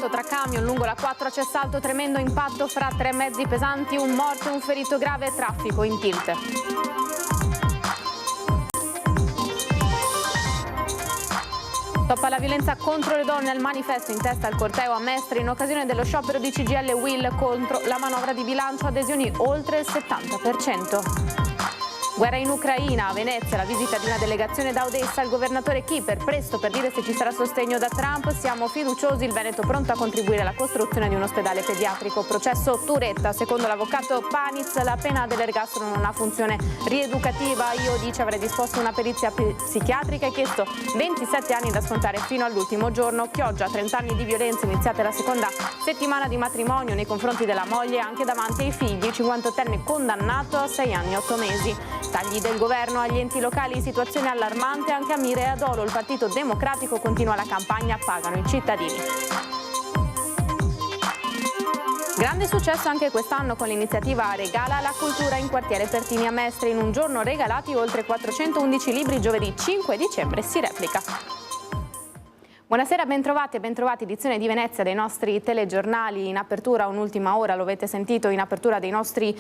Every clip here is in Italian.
sconvolto tra camion lungo la 4 a Cessalto, tremendo impatto fra 3 mezzi pesanti, un morto e un ferito grave, traffico in tilt. Stop alla violenza contro le donne, al manifesto in testa al corteo a Mestre in occasione dello sciopero di CGIL e UIL contro la manovra di bilancio, adesioni oltre il 70%. Guerra in Ucraina, a Venezia, la visita di una delegazione da Odessa, il governatore Kieper, presto per dire se ci sarà sostegno da Trump, siamo fiduciosi, il Veneto pronto a contribuire alla costruzione di un ospedale pediatrico. Processo Turetta, secondo l'avvocato Paniz, la pena dell'ergastolo non ha funzione rieducativa, io dice avrei disposto una perizia psichiatrica e chiesto 27 anni da scontare fino all'ultimo giorno. Chioggia, 30 anni di violenze, iniziate la seconda settimana di matrimonio nei confronti della moglie anche davanti ai figli, 58enne condannato a 6 anni e 8 mesi. Tagli del governo agli enti locali, situazione allarmante anche a Mire e Adolo. Il Partito Democratico continua la campagna Pagano i cittadini. Grande successo anche quest'anno con l'iniziativa Regala la cultura in quartiere Pertini a Mestre. In un giorno regalati oltre 411 libri, giovedì 5 dicembre si replica. Buonasera, bentrovati e bentrovati, edizione di Venezia dei nostri telegiornali. In apertura, un'ultima ora, lo avete sentito, in apertura dei nostri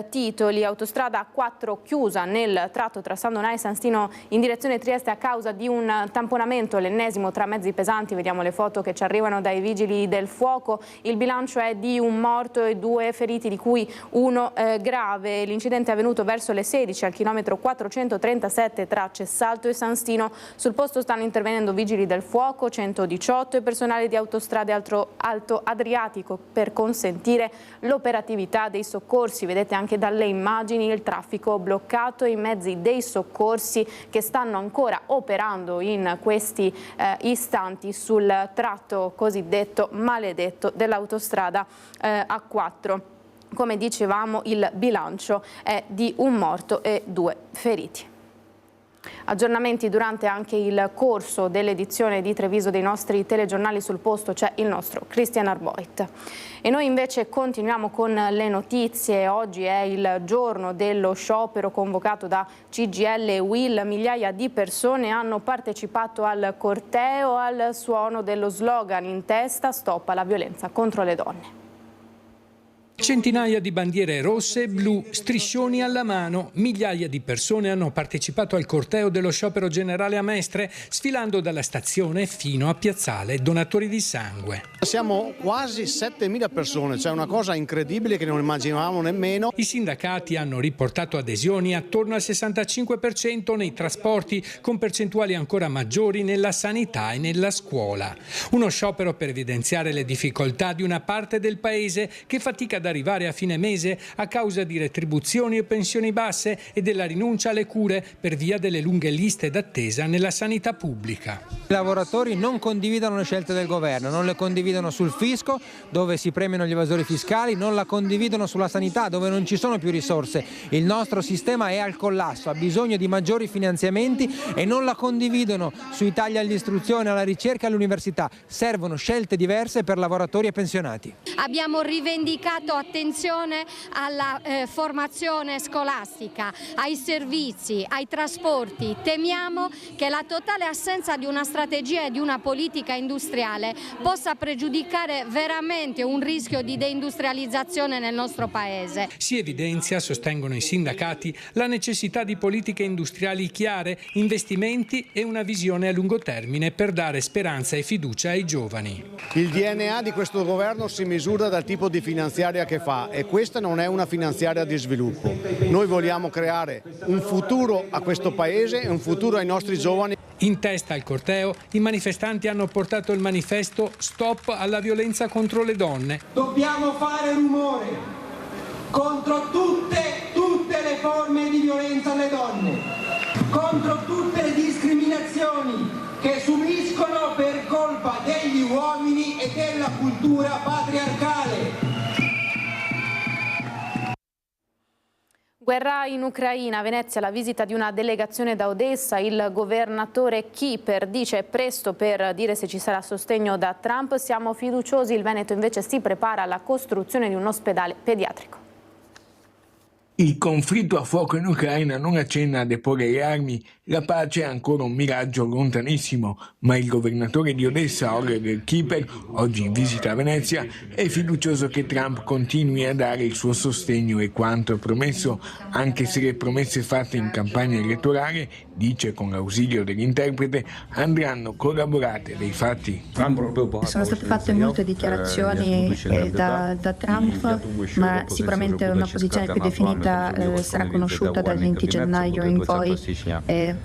titoli. Autostrada 4 chiusa nel tratto tra San Donà e San Stino in direzione Trieste a causa di un tamponamento, l'ennesimo tra mezzi pesanti. Vediamo le foto che ci arrivano dai vigili del fuoco. Il bilancio è di un morto e 2 feriti, di cui uno grave. L'incidente è avvenuto verso le 16 al chilometro 437 tra Cessalto e San Stino. Sul posto stanno intervenendo vigili del fuoco, 118 e personale di Autostrade Alto Adriatico per consentire l'operatività dei soccorsi. Vedete anche dalle immagini il traffico bloccato, i mezzi dei soccorsi che stanno ancora operando in questi istanti sul tratto cosiddetto maledetto dell'autostrada A4. Come dicevamo, il bilancio è di un morto e 2 feriti. Aggiornamenti durante anche il corso dell'edizione di Treviso dei nostri telegiornali. Sul posto c'è il nostro Christian Arboit. E noi invece continuiamo con le notizie. Oggi è il giorno dello sciopero convocato da CGIL e UIL. Migliaia di persone hanno partecipato al corteo al suono dello slogan in testa "Stop alla violenza contro le donne". Centinaia di bandiere rosse e blu, striscioni alla mano, migliaia di persone hanno partecipato al corteo dello sciopero generale a Mestre, sfilando dalla stazione fino a Piazzale Donatori di Sangue. Siamo quasi 7.000 persone, cioè una cosa incredibile che non immaginavamo nemmeno. I sindacati hanno riportato adesioni attorno al 65% nei trasporti, con percentuali ancora maggiori nella sanità e nella scuola. Uno sciopero per evidenziare le difficoltà di una parte del paese che fatica ad arrivare a fine mese a causa di retribuzioni e pensioni basse e della rinuncia alle cure per via delle lunghe liste d'attesa nella sanità pubblica. I lavoratori non condividono le scelte del governo, non le condividono sul fisco, dove si premiano gli evasori fiscali, non la condividono sulla sanità, dove non ci sono più risorse. Il nostro sistema è al collasso, ha bisogno di maggiori finanziamenti, e non la condividono sui tagli all'istruzione, alla ricerca e all'università. Servono scelte diverse per lavoratori e pensionati. Abbiamo rivendicato attenzione alla formazione scolastica, ai servizi, ai trasporti. Temiamo che la totale assenza di una strategia e di una politica industriale possa pregiudicare veramente un rischio di deindustrializzazione nel nostro Paese. Si evidenzia, sostengono i sindacati, la necessità di politiche industriali chiare, investimenti e una visione a lungo termine per dare speranza e fiducia ai giovani. Il DNA di questo governo si misura dal tipo di finanziaria che fa, e questa non è una finanziaria di sviluppo. Noi vogliamo creare un futuro a questo Paese e un futuro ai nostri giovani. In testa al corteo i manifestanti hanno portato il manifesto "Stop alla violenza contro le donne". Dobbiamo fare rumore contro tutte le forme di violenza alle donne, contro tutte le discriminazioni che subiscono per colpa degli uomini e della cultura patriarcale. Guerra in Ucraina, a Venezia la visita di una delegazione da Odessa, il governatore Kieper dice presto per dire se ci sarà sostegno da Trump, siamo fiduciosi, il Veneto invece si prepara alla costruzione di un ospedale pediatrico. Il conflitto a fuoco in Ucraina non accenna a deporre le armi, la pace è ancora un miraggio lontanissimo, ma il governatore di Odessa, Oleg Kiper, oggi in visita a Venezia, è fiducioso che Trump continui a dare il suo sostegno e quanto promesso, anche se le promesse fatte in campagna elettorale, dice con l'ausilio dell'interprete, andranno corroborate dai fatti. Sono state fatte molte dichiarazioni da Trump, ma sicuramente una posizione più definita sarà conosciuta dal 20 gennaio in poi,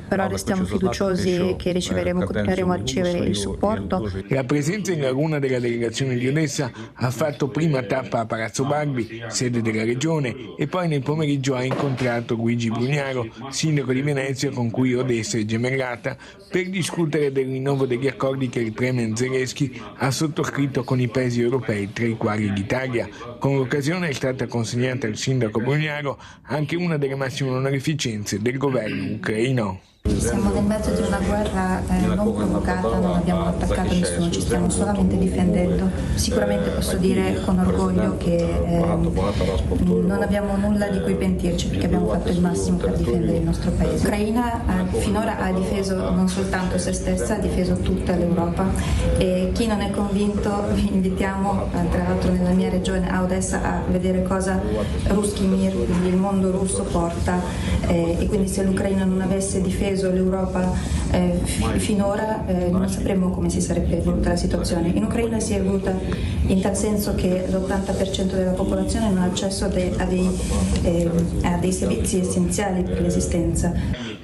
però restiamo fiduciosi che continueremo a ricevere il supporto. La presenza in Laguna della delegazione di Odessa ha fatto prima tappa a Palazzo Bagbi, sede della regione, e poi nel pomeriggio ha incontrato Luigi Brugnaro, sindaco di Venezia con cui Odessa è gemellata, per discutere del rinnovo degli accordi che il premier Zelensky ha sottoscritto con i paesi europei, tra i quali l'Italia. Con l'occasione è stata consegnata al sindaco Brugnaro anche una delle massime onorificenze del governo ucraino. Siamo nel mezzo di una guerra non provocata, non abbiamo attaccato nessuno, ci stiamo solamente difendendo. Sicuramente posso dire con orgoglio che non abbiamo nulla di cui pentirci, perché abbiamo fatto il massimo per difendere il nostro paese. L'Ucraina finora ha difeso non soltanto se stessa, ha difeso tutta l'Europa, e chi non è convinto vi invitiamo, tra l'altro nella mia regione a Odessa, a vedere cosa Ruski Mir, quindi il mondo russo, porta, e quindi se l'Ucraina non avesse difeso l'Europa finora non sapremmo come si sarebbe evoluta la situazione. In Ucraina si è evoluta in tal senso che l'80% della popolazione non ha accesso a dei servizi essenziali per l'esistenza.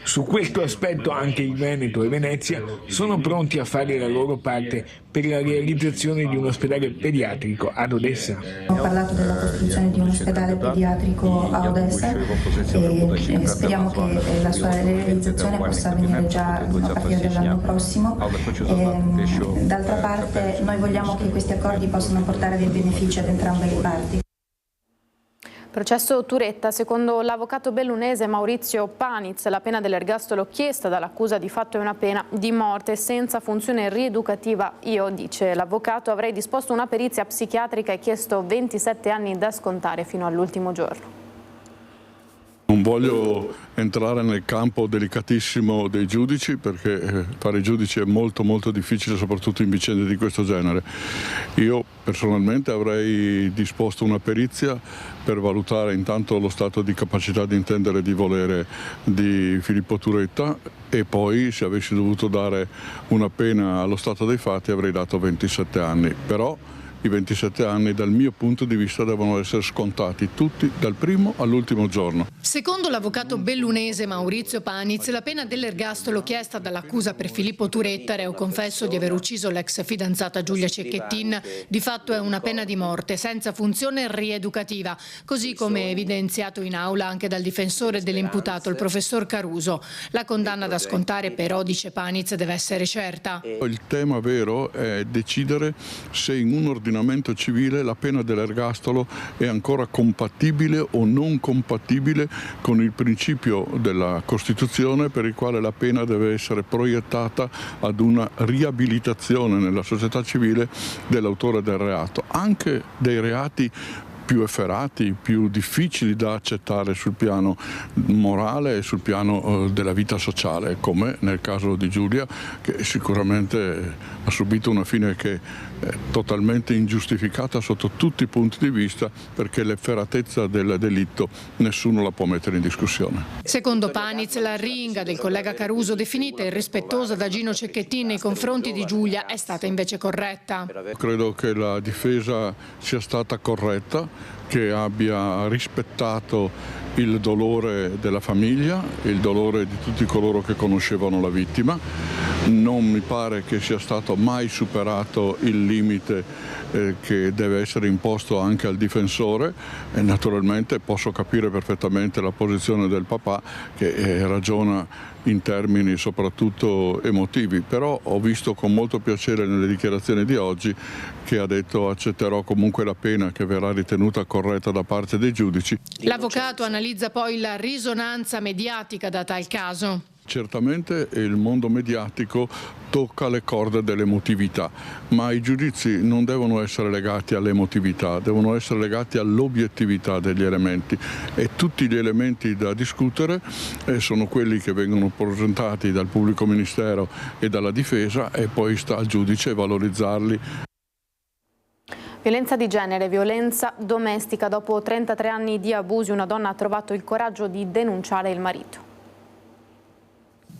Su questo aspetto anche il Veneto e Venezia sono pronti a fare la loro parte per la realizzazione di un ospedale pediatrico ad Odessa. Ho parlato della costruzione di un ospedale pediatrico a Odessa e speriamo che la sua realizzazione possa avvenire già a partire dall'anno prossimo. D'altra parte noi vogliamo che questi accordi possano portare dei benefici ad entrambe le parti. Processo Turetta, secondo l'avvocato bellunese Maurizio Paniz, la pena dell'ergastolo chiesta dall'accusa di fatto è una pena di morte senza funzione rieducativa. Io, dice l'avvocato, avrei disposto una perizia psichiatrica e chiesto 27 anni da scontare fino all'ultimo giorno. Non voglio entrare nel campo delicatissimo dei giudici, perché fare i giudici è molto difficile, soprattutto in vicende di questo genere. Io personalmente avrei disposto una perizia per valutare intanto lo stato di capacità di intendere e di volere di Filippo Turetta, e poi se avessi dovuto dare una pena allo stato dei fatti avrei dato 27 anni. Però i 27 anni dal mio punto di vista devono essere scontati tutti dal primo all'ultimo giorno. Secondo l'avvocato bellunese Maurizio Paniz, la pena dell'ergastolo chiesta dall'accusa per Filippo Turetta, reo confesso di aver ucciso l'ex fidanzata Giulia Cecchettin, di fatto è una pena di morte senza funzione rieducativa, così come evidenziato in aula anche dal difensore dell'imputato, il professor Caruso. La condanna da scontare però, dice Paniz, deve essere certa. Il tema vero è decidere se in un ordinamento civile la pena dell'ergastolo è ancora compatibile o non compatibile con il principio della Costituzione, per il quale la pena deve essere proiettata ad una riabilitazione nella società civile dell'autore del reato, anche dei reati più efferati, più difficili da accettare sul piano morale e sul piano della vita sociale, come nel caso di Giulia, che sicuramente ha subito una fine che è totalmente ingiustificata sotto tutti i punti di vista, perché l'efferatezza del delitto nessuno la può mettere in discussione. Secondo Paniz, la arringa del collega Caruso, definita irrispettosa da Gino Cecchettin nei confronti di Giulia, è stata invece corretta. Credo che la difesa sia stata corretta, che abbia rispettato il dolore della famiglia, il dolore di tutti coloro che conoscevano la vittima. Non mi pare che sia stato mai superato il limite che deve essere imposto anche al difensore, e naturalmente posso capire perfettamente la posizione del papà, che ragiona in termini soprattutto emotivi, però ho visto con molto piacere nelle dichiarazioni di oggi che ha detto: accetterò comunque la pena che verrà ritenuta corretta da parte dei giudici. L'avvocato analizza poi la risonanza mediatica data al caso. Certamente il mondo mediatico tocca le corde dell'emotività, ma i giudizi non devono essere legati all'emotività, devono essere legati all'obiettività degli elementi, e tutti gli elementi da discutere sono quelli che vengono presentati dal pubblico ministero e dalla difesa, e poi sta al giudice valorizzarli. Violenza di genere, violenza domestica. Dopo 33 anni di abusi, una donna ha trovato il coraggio di denunciare il marito.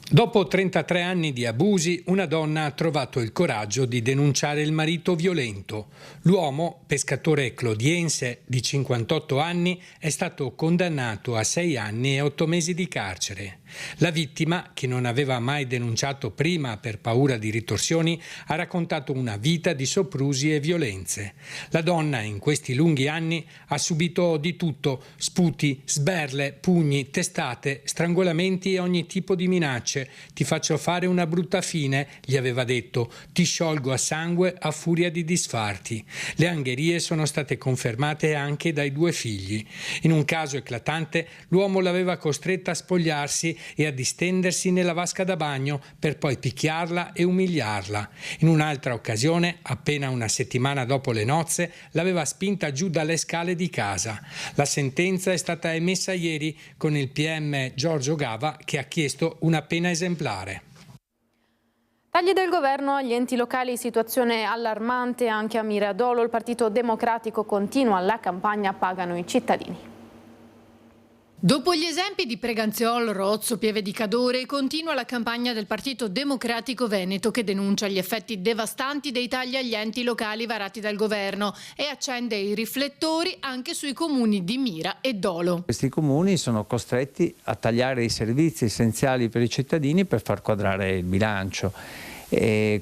Dopo 33 anni di abusi, una donna ha trovato il coraggio di denunciare il marito violento. L'uomo, pescatore clodiense di 58 anni, è stato condannato a 6 anni e 8 mesi di carcere. La vittima, che non aveva mai denunciato prima per paura di ritorsioni, ha raccontato una vita di soprusi e violenze. La donna in questi lunghi anni ha subito di tutto: sputi, sberle, pugni, testate, strangolamenti e ogni tipo di minacce. Ti faccio fare una brutta fine, gli aveva detto, ti sciolgo a sangue a furia di disfarti. Le angherie sono state confermate anche dai 2 figli. In un caso eclatante, l'uomo l'aveva costretta a spogliarsi e a distendersi nella vasca da bagno per poi picchiarla e umiliarla. In un'altra occasione, appena una settimana dopo le nozze, l'aveva spinta giù dalle scale di casa. La sentenza è stata emessa ieri con il PM Giorgio Gava, che ha chiesto una pena esemplare. Tagli del governo agli enti locali, situazione allarmante anche a Miradolo. Il Partito Democratico continua la campagna Pagano i cittadini. Dopo gli esempi di Preganziol, Rozzo, Pieve di Cadore, continua la campagna del Partito Democratico Veneto, che denuncia gli effetti devastanti dei tagli agli enti locali varati dal governo e accende i riflettori anche sui comuni di Mira e Dolo. Questi comuni sono costretti a tagliare i servizi essenziali per i cittadini per far quadrare il bilancio,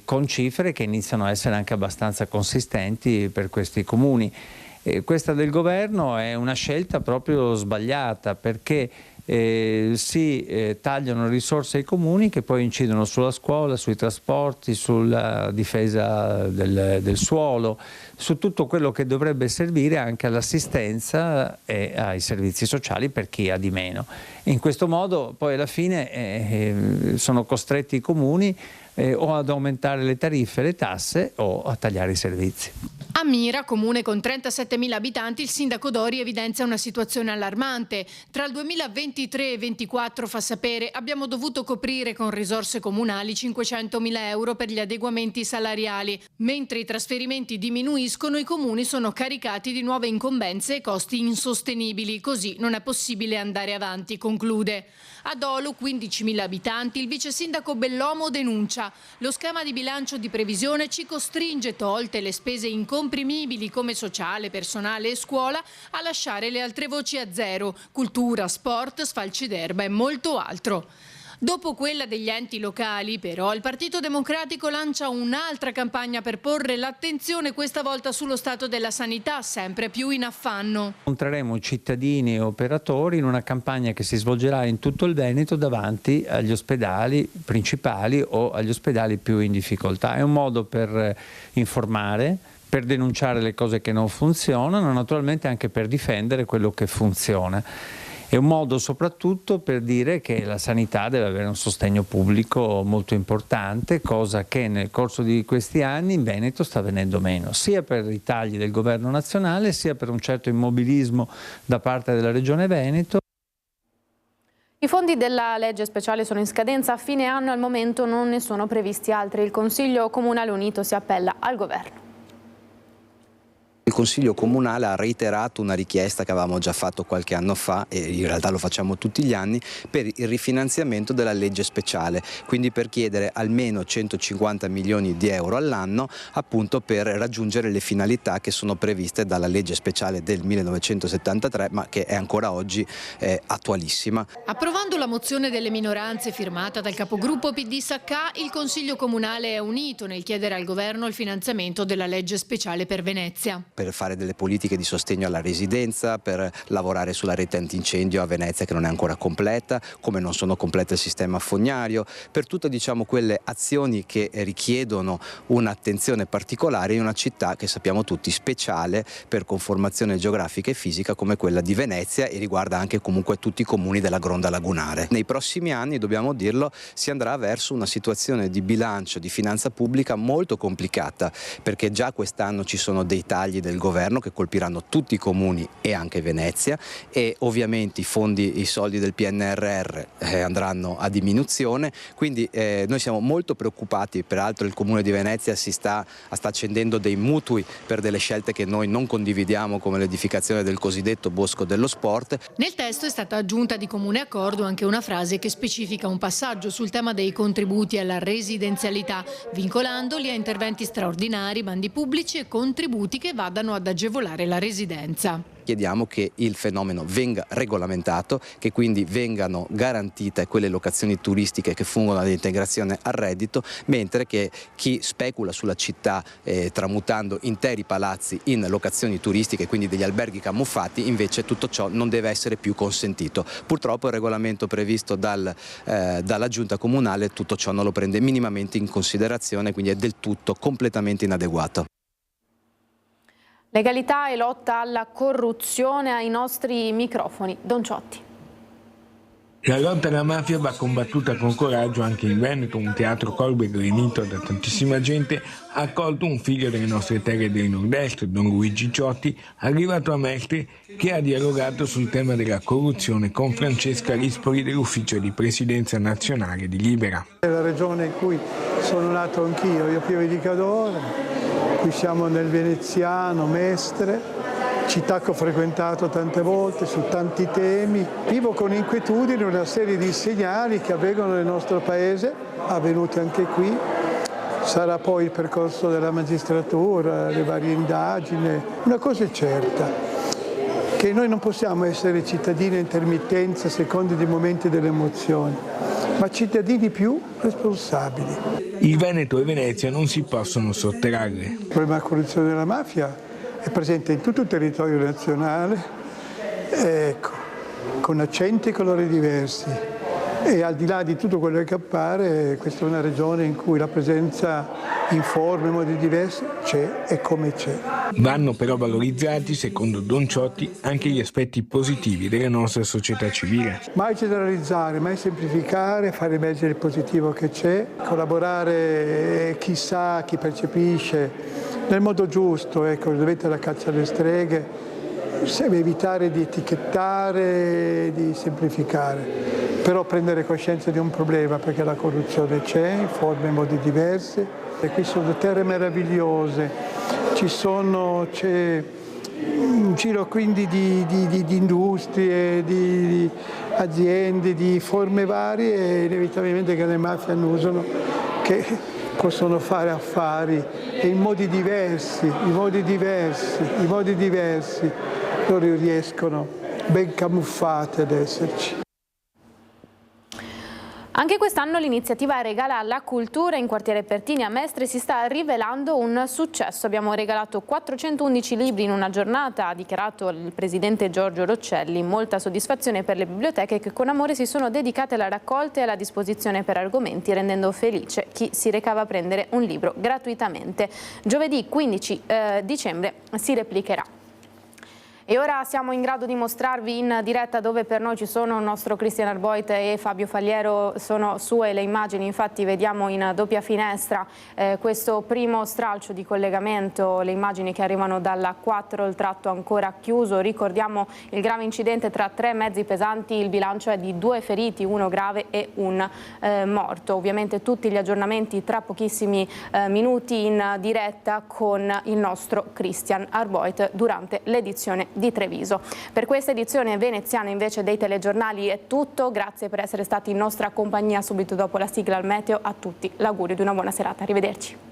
con cifre che iniziano a essere anche abbastanza consistenti per questi comuni. Questa del governo è una scelta proprio sbagliata, perché si tagliano risorse ai comuni che poi incidono sulla scuola, sui trasporti, sulla difesa del suolo, su tutto quello che dovrebbe servire anche all'assistenza e ai servizi sociali per chi ha di meno. In questo modo poi alla fine sono costretti i comuni o ad aumentare le tariffe e le tasse o a tagliare i servizi. A Mira, comune con 37.000 abitanti, il sindaco Dori evidenzia una situazione allarmante. Tra il 2023 e 2024, fa sapere, abbiamo dovuto coprire con risorse comunali 500.000 euro per gli adeguamenti salariali. Mentre i trasferimenti diminuiscono, i comuni sono caricati di nuove incombenze e costi insostenibili. Così non è possibile andare avanti, conclude. A Dolo, 15.000 abitanti, il vice sindaco Bellomo denuncia: lo schema di bilancio di previsione ci costringe, tolte le spese incomprimibili come sociale, personale e scuola, a lasciare le altre voci a zero: cultura, sport, sfalci d'erba e molto altro. Dopo quella degli enti locali, però, il Partito Democratico lancia un'altra campagna per porre l'attenzione questa volta sullo stato della sanità, sempre più in affanno. Incontreremo cittadini e operatori in una campagna che si svolgerà in tutto il Veneto davanti agli ospedali principali o agli ospedali più in difficoltà. È un modo per informare, per denunciare le cose che non funzionano, naturalmente anche per difendere quello che funziona. È un modo soprattutto per dire che la sanità deve avere un sostegno pubblico molto importante, cosa che nel corso di questi anni in Veneto sta venendo meno, sia per i tagli del governo nazionale, sia per un certo immobilismo da parte della Regione Veneto. I fondi della legge speciale sono in scadenza a fine anno e al momento non ne sono previsti altri. Il Consiglio Comunale Unito si appella al governo. Il Consiglio Comunale ha reiterato una richiesta che avevamo già fatto qualche anno fa, e in realtà lo facciamo tutti gli anni, per il rifinanziamento della legge speciale, quindi per chiedere almeno 150 milioni di euro all'anno, appunto per raggiungere le finalità che sono previste dalla legge speciale del 1973, ma che è ancora oggi attualissima. Approvando la mozione delle minoranze firmata dal capogruppo PD Saccà, il Consiglio Comunale è unito nel chiedere al governo il finanziamento della legge speciale per Venezia. per fare delle politiche di sostegno alla residenza, per lavorare sulla rete antincendio a Venezia che non è ancora completa, come non sono complete il sistema fognario, per tutte quelle azioni che richiedono un'attenzione particolare in una città che sappiamo tutti speciale per conformazione geografica e fisica come quella di Venezia, e riguarda anche comunque tutti i comuni della Gronda lagunare. Nei prossimi anni, dobbiamo dirlo, si andrà verso una situazione di bilancio, di finanza pubblica molto complicata, perché già quest'anno ci sono dei tagli del governo che colpiranno tutti i comuni e anche Venezia, e ovviamente i soldi del PNRR andranno a diminuzione, quindi noi siamo molto preoccupati. Peraltro il Comune di Venezia sta accendendo dei mutui per delle scelte che noi non condividiamo, come l'edificazione del cosiddetto Bosco dello Sport. Nel testo è stata aggiunta di comune accordo anche una frase che specifica un passaggio sul tema dei contributi alla residenzialità, vincolandoli a interventi straordinari, bandi pubblici e contributi che vadano ad agevolare la residenza. Chiediamo che il fenomeno venga regolamentato, che quindi vengano garantite quelle locazioni turistiche che fungono ad integrazione al reddito, mentre che chi specula sulla città tramutando interi palazzi in locazioni turistiche, quindi degli alberghi camuffati, invece tutto ciò non deve essere più consentito. Purtroppo il regolamento previsto dalla giunta comunale tutto ciò non lo prende minimamente in considerazione, quindi è del tutto completamente inadeguato. Legalità e lotta alla corruzione ai nostri microfoni. Don Ciotti. La lotta alla mafia va combattuta con coraggio anche in Veneto. Un teatro colbo e granito da tantissima gente ha accolto un figlio delle nostre terre del nord-est, Don Luigi Ciotti, arrivato a Mestre, che ha dialogato sul tema della corruzione con Francesca Rispoli dell'Ufficio di Presidenza Nazionale di Libera. È la regione in cui sono nato anch'io, io Pieve di Cadore. Qui siamo nel veneziano, Mestre, città che ho frequentato tante volte su tanti temi. Vivo con inquietudine una serie di segnali che avvengono nel nostro paese, avvenuti anche qui. Sarà poi il percorso della magistratura, le varie indagini. Una cosa è certa, che noi non possiamo essere cittadini a intermittenza secondo i momenti delle emozioni, ma cittadini più responsabili. Il Veneto e Venezia non si possono sottrarre. Il problema della corruzione della mafia è presente in tutto il territorio nazionale, con accenti e colori diversi. E al di là di tutto quello che appare, questa è una regione in cui la presenza in forme e modi diversi c'è e come c'è. Vanno però valorizzati, secondo Don Ciotti, anche gli aspetti positivi della nostra società civile. Mai generalizzare, mai semplificare, fare emergere il positivo che c'è, collaborare chi sa, chi percepisce, nel modo giusto, ovviamente la caccia alle streghe, evitare di etichettare, di semplificare, però prendere coscienza di un problema, perché la corruzione c'è in forme e modi diversi, e qui sono terre meravigliose, c'è un giro quindi di industrie, di aziende, di forme varie, e inevitabilmente che le mafie usano, che possono fare affari e in modi diversi, loro riescono ben camuffate ad esserci. Anche quest'anno l'iniziativa Regala la cultura in quartiere Pertini a Mestre si sta rivelando un successo. Abbiamo regalato 411 libri in una giornata, ha dichiarato il presidente Giorgio Roccelli. Molta soddisfazione per le biblioteche che con amore si sono dedicate alla raccolta e alla disposizione per argomenti, rendendo felice chi si recava a prendere un libro gratuitamente. Giovedì 15 dicembre si replicherà. E ora siamo in grado di mostrarvi in diretta dove per noi ci sono il nostro Cristian Arboit e Fabio Fagliero, sono sue le immagini, infatti vediamo in doppia finestra questo primo stralcio di collegamento, le immagini che arrivano dalla 4, il tratto ancora chiuso, ricordiamo il grave incidente tra 3 mezzi pesanti, il bilancio è di 2 feriti, 1 grave e 1 morto. Ovviamente tutti gli aggiornamenti tra pochissimi minuti in diretta con il nostro Cristian Arboit durante l'edizione di Treviso. Per questa edizione veneziana invece dei telegiornali è tutto, grazie per essere stati in nostra compagnia. Subito dopo la sigla al meteo, a tutti l'augurio di una buona serata, arrivederci.